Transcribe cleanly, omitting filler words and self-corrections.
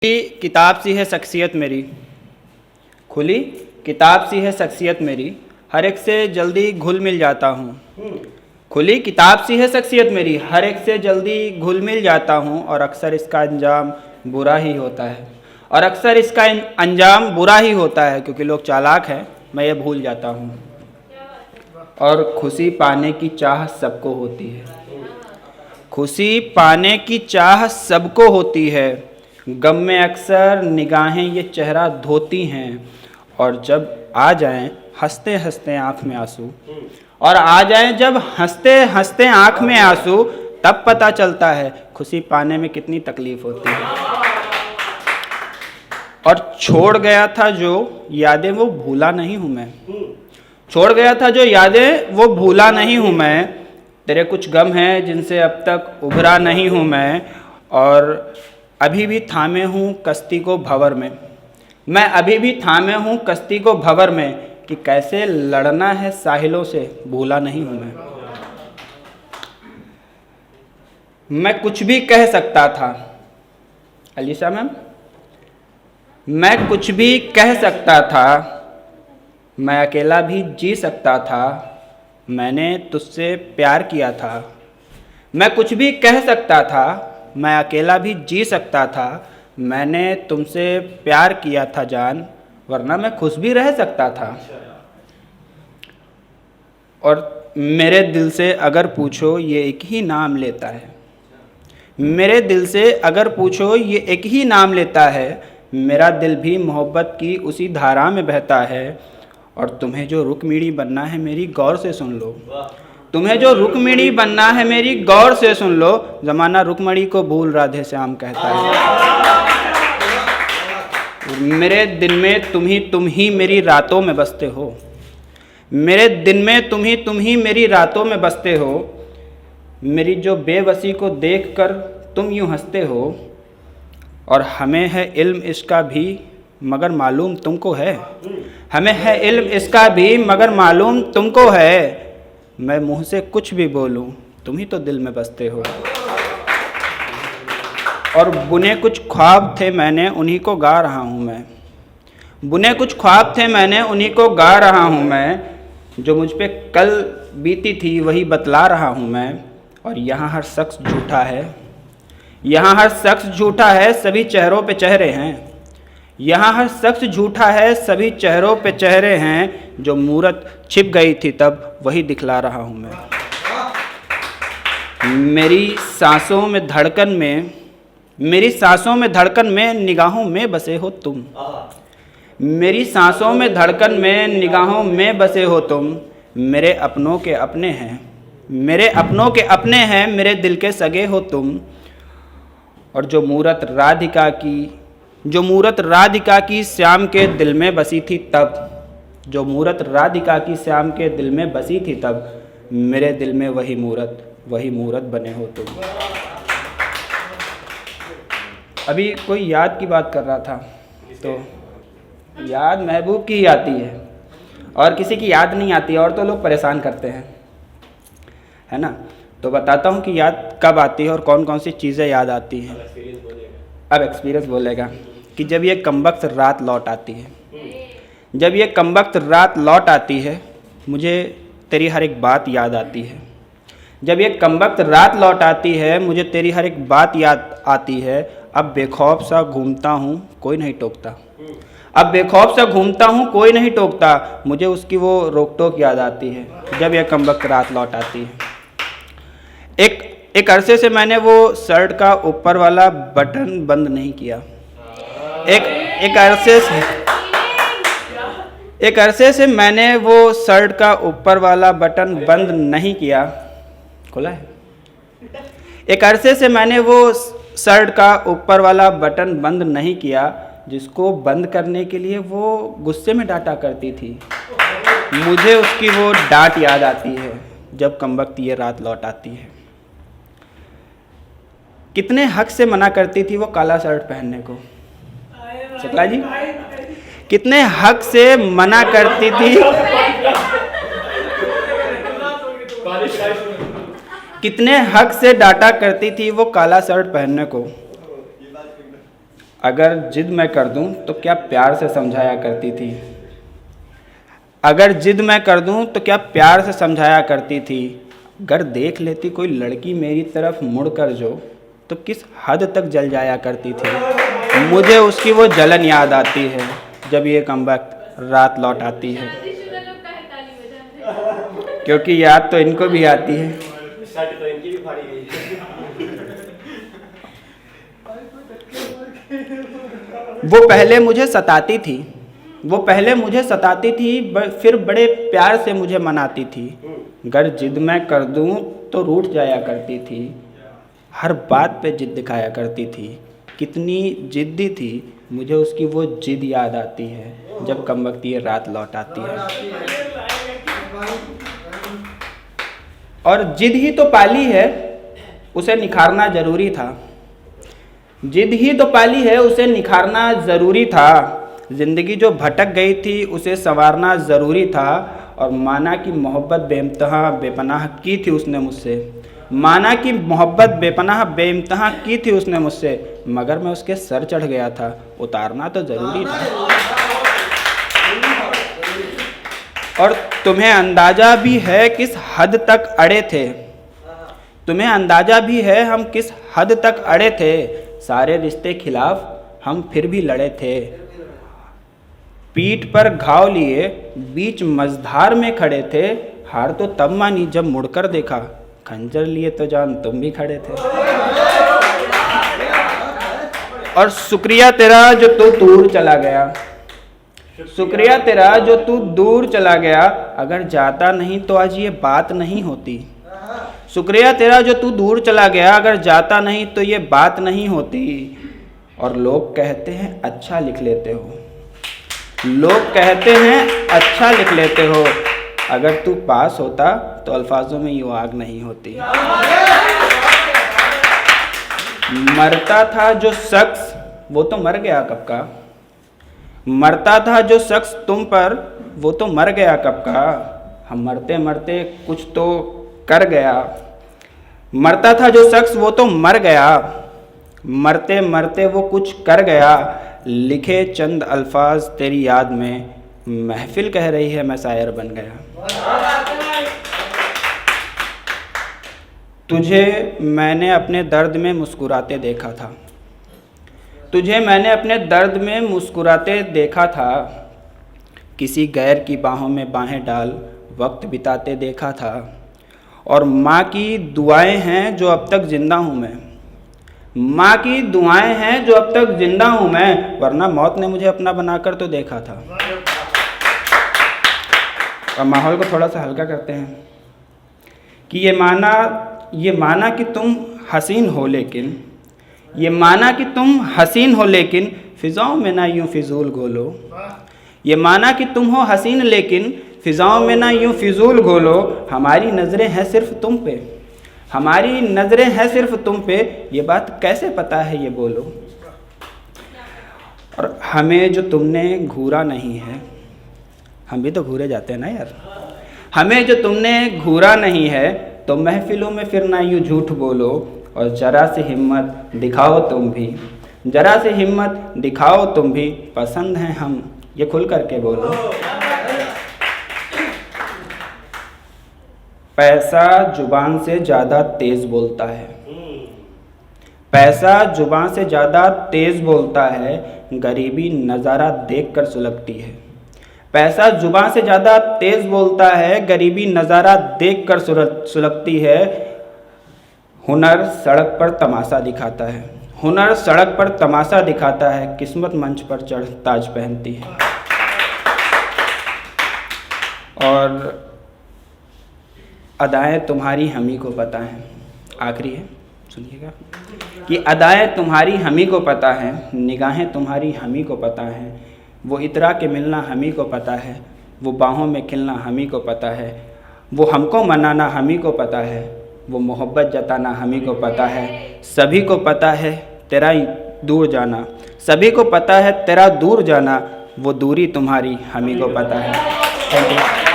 खुली किताब सी है शख्सियत मेरी, खुली किताब सी है शख्सियत मेरी, हर एक से जल्दी घुल मिल जाता हूँ। खुली किताब सी है शख्सियत मेरी, हर एक से जल्दी घुल मिल जाता हूँ और अक्सर इसका अंजाम बुरा ही होता है। और अक्सर इसका अंजाम बुरा ही होता है क्योंकि लोग चालाक हैं, मैं ये भूल जाता हूँ। और खुशी पाने की चाह सबको होती है, खुशी पाने की चाह सबको होती है। गम में अक्सर निगाहें ये चेहरा धोती हैं और जब आ जाएं हंसते हंसते आँख में आंसू, और आ जाएं जब हंसते हंसते आँख में आंसू, तब पता चलता है खुशी पाने में कितनी तकलीफ होती है। और छोड़ गया था जो यादें वो भूला नहीं हूँ मैं, छोड़ गया था जो यादें वो भूला नहीं हूँ मैं। तेरे कुछ गम हैं जिनसे अब तक उभरा नहीं हूँ मैं, और अभी भी थामे हूँ कश्ती को भंवर में, मैं अभी भी थामे हूँ कश्ती को भंवर में, कि कैसे लड़ना है साहिलों से भूला नहीं हूँ मैं कुछ भी कह सकता था। अलीशा मैम, मैं कुछ भी कह सकता था, मैं अकेला भी जी सकता था, मैंने तुझसे प्यार किया था। मैं कुछ भी कह सकता था, मैं अकेला भी जी सकता था, मैंने तुमसे प्यार किया था जान, वरना मैं खुश भी रह सकता था। और मेरे दिल से अगर पूछो ये एक ही नाम लेता है, मेरे दिल से अगर पूछो ये एक ही नाम लेता है, मेरा दिल भी मोहब्बत की उसी धारा में बहता है। और तुम्हें जो रुक्मिणी बनना है मेरी गौर से सुन लो, तुम्हें जो रुक्मिणी बनना है मेरी गौर से सुन लो, जमाना रुक्मणी को भूल राधे श्याम कहता है। मेरे दिन में तुम ही मेरी रातों में बसते हो, मेरे दिन में तुम ही मेरी रातों में बसते हो। मेरी जो बेबसी को देखकर तुम यूं हंसते हो, और हमें है इल्म इसका भी मगर मालूम तुमको है, हमें है इल्म इसका भी मगर मालूम तुमको है। मैं मुंह से कुछ भी बोलूं तुम ही तो दिल में बसते हो। और बुने कुछ ख्वाब थे मैंने उन्हीं को गा रहा हूं मैं, बुने कुछ ख्वाब थे मैंने उन्हीं को गा रहा हूं मैं, जो मुझ पे कल बीती थी वही बतला रहा हूं मैं। और यहाँ हर शख्स झूठा है, यहाँ हर शख्स झूठा है, सभी चेहरों पे चेहरे हैं, यहाँ हर शख्स झूठा है, सभी चेहरों पे चेहरे हैं। जो मूरत छिप गई थी तब वही दिखला रहा हूँ मैं। मेरी सांसों में धड़कन में, मेरी सांसों में धड़कन में निगाहों में बसे हो तुम, मेरी सांसों में धड़कन में निगाहों में बसे हो तुम। मेरे अपनों के अपने हैं, मेरे अपनों के अपने हैं, मेरे दिल के सगे हो तुम। और जो मूरत राधिका की श्याम के दिल में बसी थी तब, जो मूरत राधिका की श्याम के दिल में बसी थी तब, मेरे दिल में वही मूरत बने हो तुम। अभी कोई याद की बात कर रहा था, तो याद महबूब की ही आती है और किसी की याद नहीं आती, और तो लोग परेशान करते हैं, है ना। तो बताता हूँ कि याद कब आती है और कौन कौन सी चीज़ें याद आती हैं। अब एक्सपीरियंस बोलेगा कि जब ये कमबख्त रात लौट आती है, जब ये कमबख्त रात लौट आती है, मुझे तेरी हर एक बात याद आती है। जब ये कमबख्त रात लौट आती है, मुझे तेरी हर एक बात याद आती है। अब बेखौफ सा घूमता हूँ कोई नहीं टोकता, अब बेखौफ सा घूमता हूँ कोई नहीं टोकता, मुझे उसकी वो रोक टोक याद आती है जब ये कमबख्त रात लौट आती है। एक अरसे से मैंने वो शर्ट का ऊपर वाला बटन बंद नहीं किया, एक अरसे से मैंने वो शर्ट का ऊपर वाला बटन बंद नहीं किया, खुला है। एक अरसे से मैंने वो शर्ट का ऊपर वाला बटन बंद नहीं किया, जिसको बंद करने के लिए वो गुस्से में डांटा करती थी। मुझे उसकी वो डांट याद आती है जब कमबख्त ये रात लौट आती है। कितने हक से मना करती थी वो काला शर्ट पहनने को, शुक्ला जी, कितने हक से मना करती थी, कितने हक से डांटा करती थी वो काला शर्ट पहनने को। अगर जिद मैं कर दूं तो क्या प्यार से समझाया करती थी। अगर जिद मैं कर दूं तो क्या प्यार से समझाया करती थी। अगर देख लेती कोई लड़की मेरी तरफ मुड़ कर जो, तो किस हद तक जल जाया करती थी। मुझे उसकी वो जलन याद आती है जब ये कमबख्त रात लौट आती है। क्योंकि याद तो इनको भी आती है। वो पहले मुझे सताती थी, वो पहले मुझे सताती थी, फिर बड़े प्यार से मुझे मनाती थी। अगर जिद मैं कर दूं तो रूठ जाया करती थी। हर बात पे जिद दिखाया करती थी। कितनी जिद्दी थी, मुझे उसकी वो जिद याद आती है जब कमबख्त ये रात लौट आती है। और जिद ही तो पाली है, उसे निखारना जरूरी था। जिद ही तो पाली है, उसे निखारना ज़रूरी था। ज़िंदगी जो भटक गई थी उसे संवारना ज़रूरी था। और माना कि मोहब्बत बेइंतहा बेपनाह की थी उसने मुझसे, माना कि मोहब्बत बेपनाह बेइंतहा की थी उसने मुझसे, मगर मैं उसके सर चढ़ गया था, उतारना तो ज़रूरी था। और तुम्हें अंदाज़ा भी है किस हद तक अड़े थे, तुम्हें अंदाज़ा भी है हम किस हद तक अड़े थे। सारे रिश्ते खिलाफ हम फिर भी लड़े थे। पीठ पर घाव लिए बीच मझधार में खड़े थे। हार तो तब मानी जब मुड़कर देखा, खंजर लिए तो जान तुम भी खड़े थे। और शुक्रिया तेरा जो तू दूर चला गया, शुक्रिया तेरा जो तू दूर चला गया। अगर जाता नहीं तो आज ये बात नहीं होती। शुक्रिया तेरा जो तू दूर चला गया, अगर जाता नहीं तो ये बात नहीं होती। और लोग कहते हैं अच्छा लिख लेते हो, लोग कहते हैं अच्छा लिख लेते हो। अगर तू पास होता तो अल्फाजों में यूँ आग नहीं होती। मरता था जो शख्स वो तो मर गया कब का, मरता था जो शख्स तुम पर वो तो मर गया कब का। हम मरते मरते कुछ तो कर गया। मरता था जो शख्स वो तो मर गया, मरते मरते वो कुछ कर गया। लिखे चंद अल्फाज तेरी याद में, महफिल कह रही है मैं शायर बन गया। तुझे मैंने अपने दर्द में मुस्कुराते देखा था, तुझे मैंने अपने दर्द में मुस्कुराते देखा था। किसी गैर की बाहों में बाहें डाल वक्त बिताते देखा था। और माँ की दुआएं हैं जो अब तक जिंदा हूँ मैं, माँ की दुआएं हैं जो अब तक जिंदा हूँ मैं, वरना मौत ने मुझे अपना बनाकर तो देखा था। और माहौल को थोड़ा सा हल्का करते हैं कि ये माना कि तुम हसीन हो लेकिन, ये माना कि तुम हसीन हो लेकिन फ़िज़ाओं में ना यूँ फ़िज़ूल घोलो। ये माना कि तुम हो हसीन लेकिन फ़िज़ाओं में ना यूँ फ़िज़ूल घोलो। हमारी नज़रें हैं सिर्फ तुम पे, हमारी नज़रें हैं सिर्फ तुम पे, ये बात कैसे पता है ये बोलो। और हमें जो तुमने घूरा नहीं है, हम भी तो घूरे जाते हैं ना यार। हमें जो तुमने घूरा नहीं है तो महफिलों में फिर ना यूँ झूठ बोलो। और ज़रा से हिम्मत दिखाओ तुम भी, ज़रा से हिम्मत दिखाओ तुम भी, पसंद हैं हम ये खुल करके बोलो। पैसा जुबान से ज़्यादा तेज़ बोलता है, पैसा जुबान से ज़्यादा तेज़ बोलता है, गरीबी नज़ारा देखकर सुलगती है। पैसा जुबान से ज़्यादा तेज़ बोलता है, गरीबी नज़ारा देखकर सुलगती है। हुनर सड़क पर तमाशा दिखाता है, हुनर सड़क पर तमाशा दिखाता है, किस्मत मंच पर चढ़ ताज पहनती है। और अदाएँ तुम्हारी हमी को पता है, आखिरी है सुनिएगा, कि अदाएँ तुम्हारी हमी को पता है, निगाहें तुम्हारी हमी को पता है। वो इतरा के मिलना हमी को पता है, वो बाहों में खिलना हमी को पता है, वो हमको मनाना हमी को पता है, वो मोहब्बत जताना हमी को पता है। सभी को पता है तेरा दूर जाना, सभी को पता है तेरा दूर जाना, वो दूरी तुम्हारी हमी को पता है। Thank you.